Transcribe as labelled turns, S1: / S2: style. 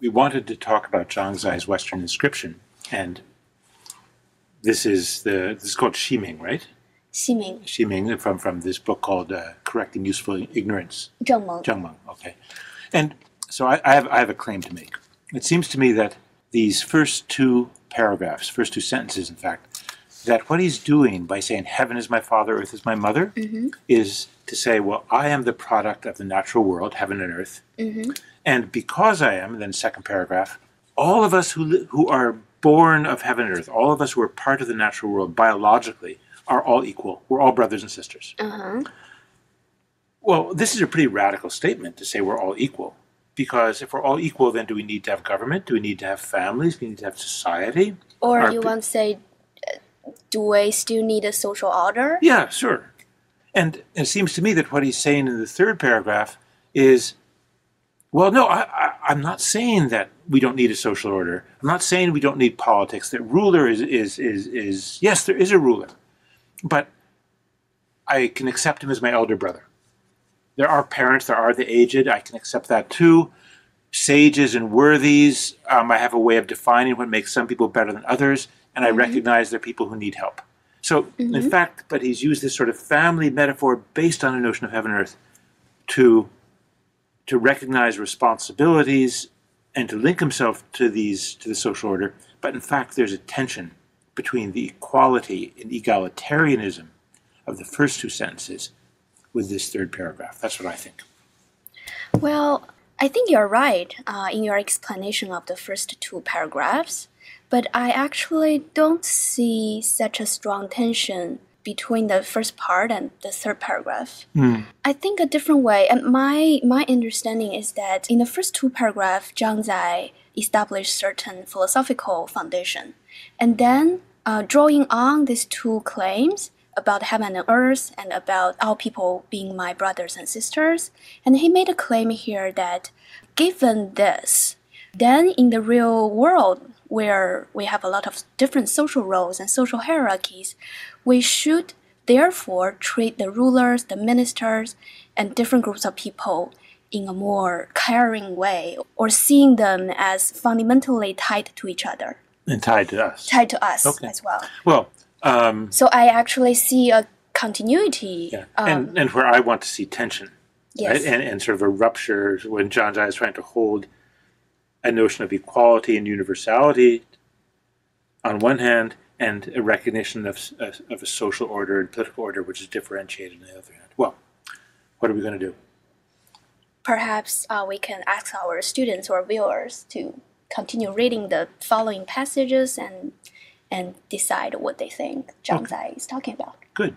S1: We wanted to talk about Zhang Zai's Western inscription, and this is called Ximing, right? Ximing from this book called Correcting Useful Ignorance.
S2: 正蒙.
S1: Okay. And so I have a claim to make. It seems to me that these first two paragraphs, first two sentences, in fact, that what he's doing by saying heaven is my father, earth is my mother, is to say, well, I am the product of the natural world, heaven and earth. And because I am, then second paragraph, all of us who are born of heaven and earth, all of us who are part of the natural world biologically, are all equal. We're all brothers and sisters. Well, this is a pretty radical statement to say we're all equal. Because if we're all equal, then do we need to have government? Do we need to have families? Do we need to have society?
S2: Or you want to say, do we still need a social order?
S1: Yeah, sure. And it seems to me that what he's saying in the third paragraph is, well, no, I'm not saying that we don't need a social order. I'm not saying we don't need politics. That ruler is yes, there is a ruler. But I can accept him as my elder brother. There are parents, there are the aged. I can accept that too. Sages and worthies, I have a way of defining what makes some people better than others, and I recognize there are people who need help. So, in fact, but he's used this sort of family metaphor based on a notion of heaven and earth to recognize responsibilities and to link himself to the social order. But in fact, there's a tension between the equality and egalitarianism of the first two sentences with this third paragraph. That's what I think.
S2: Well, I think you're right in your explanation of the first two paragraphs, but I actually don't see such a strong tension between the first part and the third paragraph. I think a different way, and my understanding is that in the first two paragraphs, Zhang Zai established certain philosophical foundation, and then drawing on these two claims about heaven and earth and about all people being my brothers and sisters. And he made a claim here that given this, then in the real world where we have a lot of different social roles and social hierarchies, we should therefore treat the rulers, the ministers, and different groups of people in a more caring way, or seeing them as fundamentally tied to each other.
S1: And tied to us.
S2: Tied to us as well.
S1: Well,
S2: so I actually see a continuity.
S1: Yeah. And where I want to see tension.
S2: Yes.
S1: Right? And sort of a rupture when Zhang Zai is trying to hold a notion of equality and universality on one hand, and a recognition of a social order and political order which is differentiated on the other hand. Well, what are we going to do?
S2: Perhaps we can ask our students or viewers to continue reading the following passages and decide what they think Zhang Zai is talking about.
S1: Good.